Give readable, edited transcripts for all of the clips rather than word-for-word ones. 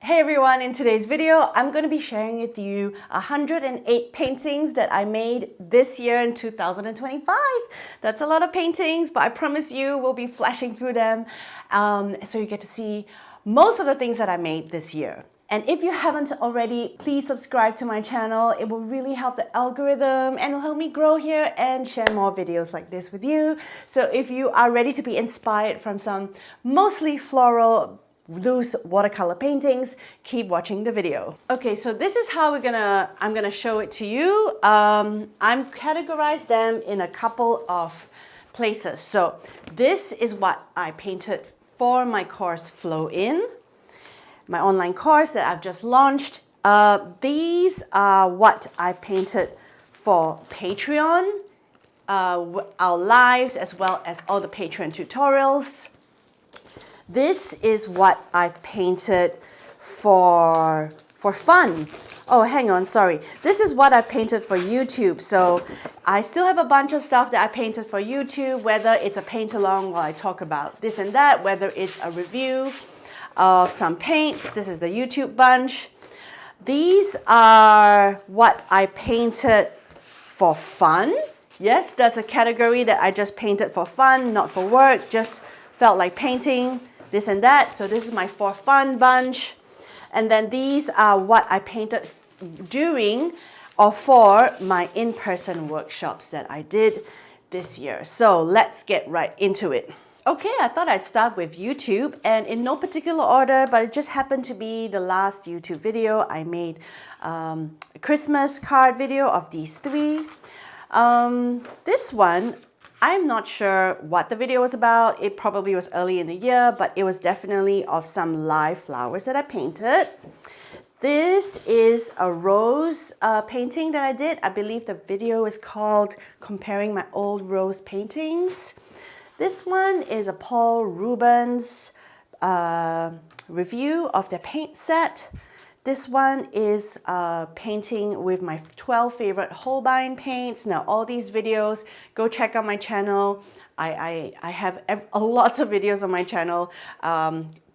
Hey everyone, in today's video, I'm going to be sharing with you 108 paintings that I made this year in 2025. That's a lot of paintings, but I promise you we'll be flashing through them so you get to see most of the things that I made this year. And if you haven't already, please subscribe to my channel. It will really help the algorithm and will help me grow here and share more videos like this with you. So if you are ready to be inspired from some mostly floral loose watercolor paintings, keep watching the video. Okay, so this is how I'm gonna show it to you. I'm categorized them in a couple of places. So this is what I painted for my course Flow In, my online course that I've just launched. These are what I painted for Patreon, our lives, as well as all the Patreon tutorials. This is what I've painted for fun. Oh, hang on, sorry. This is what I painted for YouTube. So I still have a bunch of stuff that I painted for YouTube, whether it's a paint along while I talk about this and that, whether it's a review of some paints. This is the YouTube bunch. These are what I painted for fun. Yes, that's a category that I just painted for fun, not for work, just felt like painting this and that. So this is my for fun bunch. And then these are what I painted during or for my in-person workshops that I did this year. So let's get right into it. Okay, I thought I'd start with YouTube, and in no particular order, but it just happened to be the last YouTube video. I made a Christmas card video of these three. This one, I'm not sure what the video was about. It probably was early in the year, but it was definitely of some live flowers that I painted. This is a rose painting that I did. I believe the video is called Comparing My Old Rose Paintings. This one is a Paul Rubens review of their paint set. This one is painting with my 12 favorite Holbein paints. Now, all these videos, go check out my channel. I have lots of videos on my channel.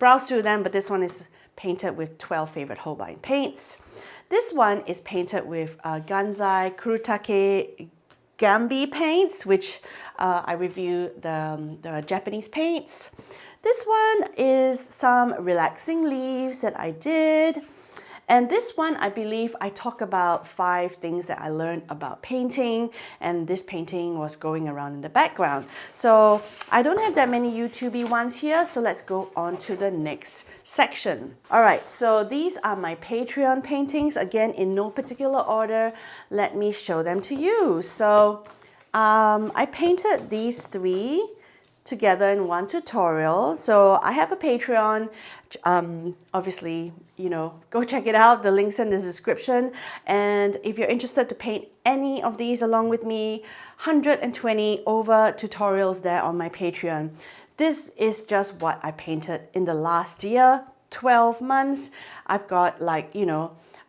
Browse through them, but this one is painted with 12 favorite Holbein paints. This one is painted with Gansai Kurutake Gambi paints, which I review the Japanese paints. This one is some relaxing leaves that I did. And this one, I believe I talk about 5 things that I learned about painting, and this painting was going around in the background. So I don't have that many YouTubey ones here, so let's go on to the next section. All right, so these are my Patreon paintings. Again, in no particular order, let me show them to you. So I painted these 3 together in one tutorial. So I have a Patreon. Obviously, go check it out. The link's in the description. And if you're interested to paint any of these along with me, 120 over tutorials there on my Patreon. This is just what I painted in the last year, 12 months. I've got 2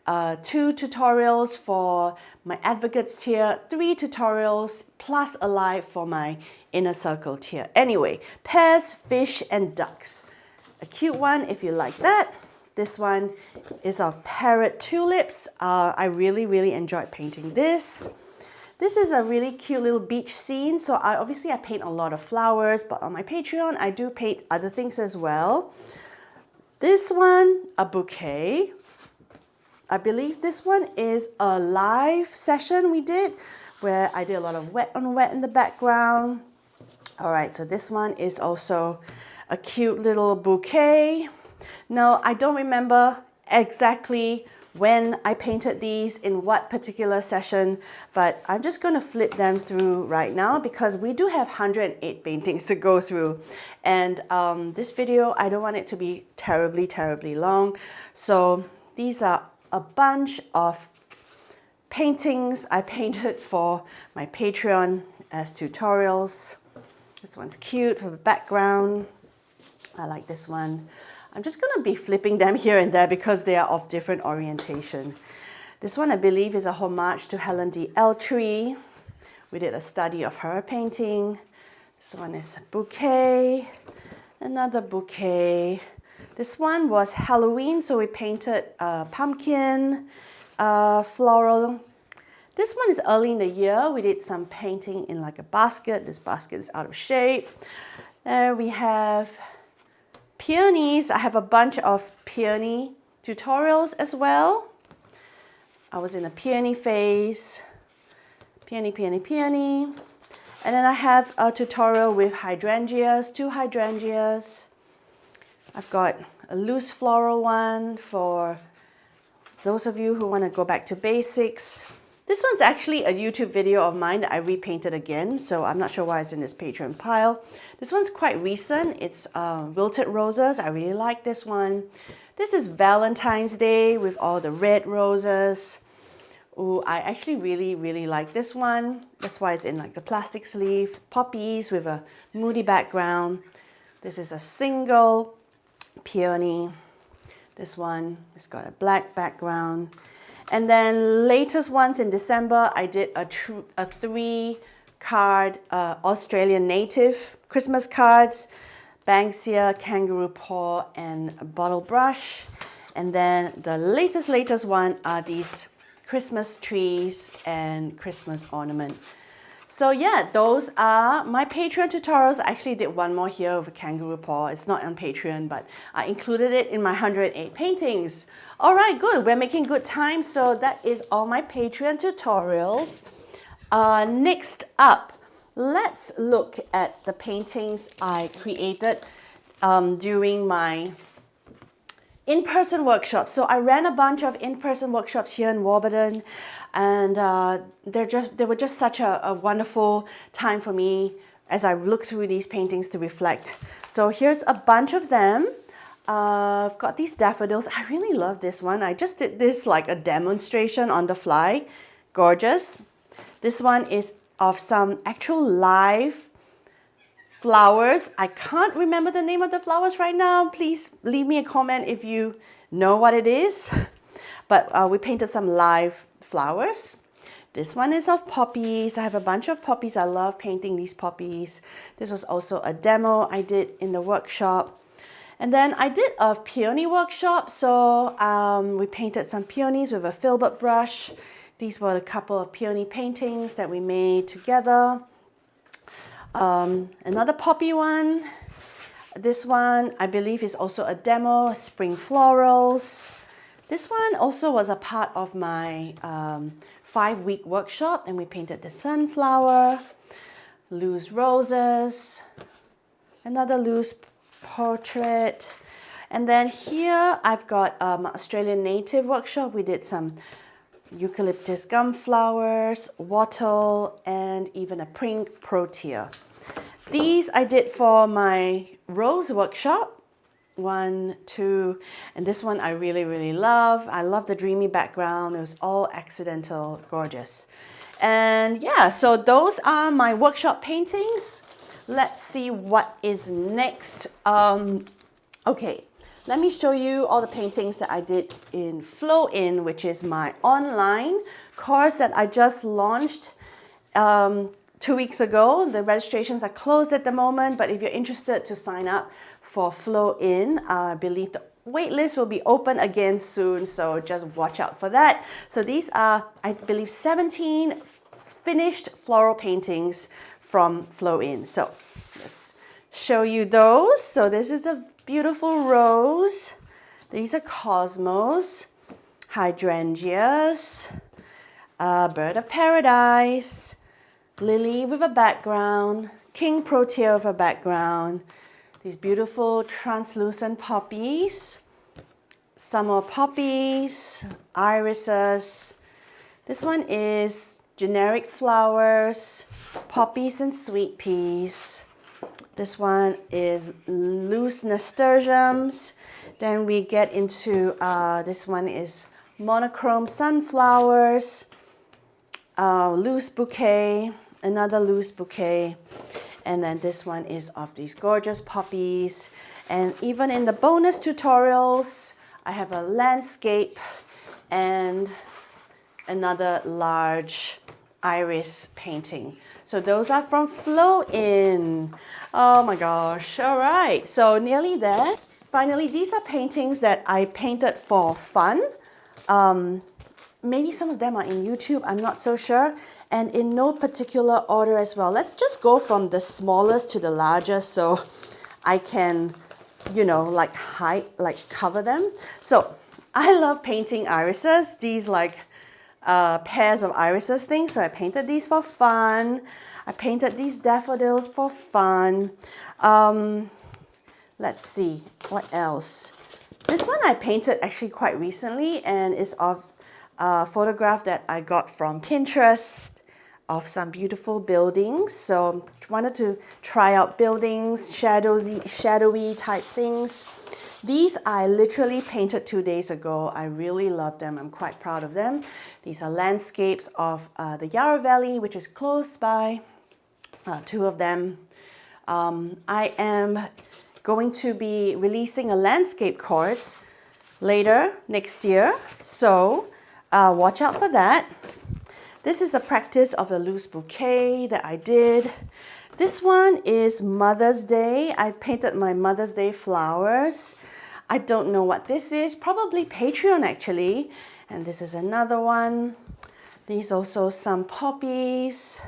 tutorials for my advocates tier, 3 tutorials plus a live for my inner circle tier. Anyway, pears, fish, and ducks. A cute one if you like that. This one is of parrot tulips. I really enjoyed painting this. This is a really cute little beach scene. So obviously I paint a lot of flowers, but on my Patreon, I do paint other things as well. This one, a bouquet. I believe this one is a live session we did where I did a lot of wet on wet in the background. All right, so this one is also a cute little bouquet. No, I don't remember exactly when I painted these in what particular session, but I'm just going to flip them through right now because we do have 108 paintings to go through. And this video, I don't want it to be terribly long. So these are a bunch of paintings I painted for my Patreon as tutorials. This one's cute for the background. I like this one. I'm just going to be flipping them here and there because they are of different orientation. This one, I believe, is a homage to Helen D. Eltree. We did a study of her painting. This one is a bouquet, another bouquet. This one was Halloween, so we painted pumpkin, floral. This one is early in the year. We did some painting in like a basket. This basket is out of shape. We have peonies. I have a bunch of peony tutorials as well. I was in a peony phase. Peony, peony, peony. And then I have a tutorial with hydrangeas, 2 hydrangeas. I've got a loose floral one for those of you who want to go back to basics. This one's actually a YouTube video of mine that I repainted again, so I'm not sure why it's in this Patreon pile. This one's quite recent. It's Wilted Roses. I really like this one. This is Valentine's Day with all the red roses. Ooh, I actually really like this one. That's why it's in like the plastic sleeve. Poppies with a moody background. This is a single peony. This one has got a black background. And then latest ones in December, I did a 3-card Australian native Christmas cards, Banksia, kangaroo paw, and bottle brush. And then the latest one are these Christmas trees and Christmas ornament. So yeah, those are my Patreon tutorials. I actually did one more here of a kangaroo paw. It's not on Patreon, but I included it in my 108 paintings. All right, good. We're making good time. So that is all my Patreon tutorials. Next up, let's look at the paintings I created during my in-person workshops. So I ran a bunch of in-person workshops here in Warburton, and they were just such a wonderful time for me as I looked through these paintings to reflect. So here's a bunch of them. I've got these daffodils. I really love this one. I just did this like a demonstration on the fly. Gorgeous. This one is of some actual live flowers. I can't remember the name of the flowers right now. Please leave me a comment if you know what it is. But we painted some live flowers. This one is of poppies. I have a bunch of poppies. I love painting these poppies. This was also a demo I did in the workshop. And then I did a peony workshop. So we painted some peonies with a filbert brush. These were a couple of peony paintings that we made together. Another poppy one. This one I believe is also a demo, spring florals. This one also was a part of my 5-week workshop, and we painted the sunflower, loose roses, another loose portrait. And then here I've got Australian native workshop. We did some eucalyptus gum flowers, wattle, and even a pink protea. These I did for my rose workshop. 1, 2, and this one I really love. I love the dreamy background. It was all accidental, gorgeous. And yeah, so those are my workshop paintings. Let's see what is next. Okay, let me show you all the paintings that I did in Flow In, which is my online course that I just launched 2 weeks ago. The registrations are closed at the moment, but if you're interested to sign up for Flow In, I believe the waitlist will be open again soon, so just watch out for that. So these are, I believe, 17 finished floral paintings from Flow In. So let's show you those. So this is a beautiful rose. These are cosmos, hydrangeas, bird of paradise, lily with a background, king protea with a background, these beautiful translucent poppies, some more poppies, irises. This one is generic flowers, poppies and sweet peas. This one is loose nasturtiums. Then we get into, this one is monochrome sunflowers, loose bouquet, another loose bouquet, and then this one is of these gorgeous poppies. And even in the bonus tutorials, I have a landscape and another large iris painting. So those are from Flow In. Oh my gosh. All right. So nearly there. Finally, these are paintings that I painted for fun. Maybe some of them are in YouTube, I'm not so sure, and in no particular order as well. Let's just go from the smallest to the largest so I can, you know, like cover them. So I love painting irises, these like pairs of irises things. So I painted these for fun. I painted these daffodils for fun. Let's see, what else? This one I painted actually quite recently and is of a photograph that I got from Pinterest of some beautiful buildings. So wanted to try out buildings, shadowy type things. These I literally painted 2 days ago. I really love them. I'm quite proud of them. These are landscapes of the Yarra Valley, which is close by, 2 of them. I am going to be releasing a landscape course later next year, so watch out for that. This is a practice of a loose bouquet that I did. This one is Mother's Day. I painted my Mother's Day flowers. I don't know what this is, probably Patreon actually. And this is another one. These also some poppies.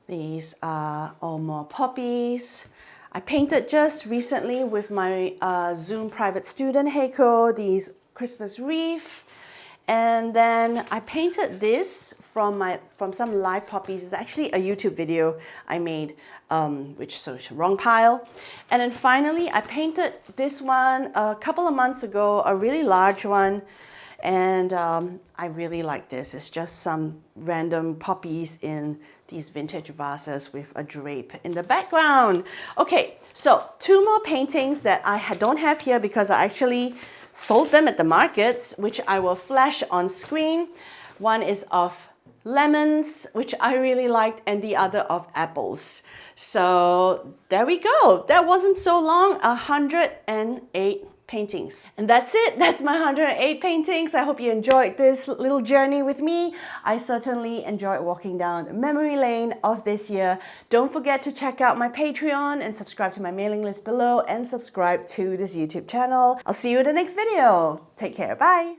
These are all more poppies. I painted just recently with my Zoom private student Heiko these Christmas wreath. And then I painted this from some live poppies. It's actually a YouTube video I made, which so wrong pile. And then finally, I painted this one a couple of months ago, a really large one. And I really like this. It's just some random poppies in these vintage vases with a drape in the background. Okay, so 2 more paintings that I don't have here because I actually sold them at the markets, which I will flash on screen. One is of lemons, which I really liked, and the other of apples. So there we go. That wasn't so long, 108 paintings. And that's it. That's my 108 paintings. I hope you enjoyed this little journey with me. I certainly enjoyed walking down memory lane of this year. Don't forget to check out my Patreon and subscribe to my mailing list below and subscribe to this YouTube channel. I'll see you in the next video. Take care. Bye.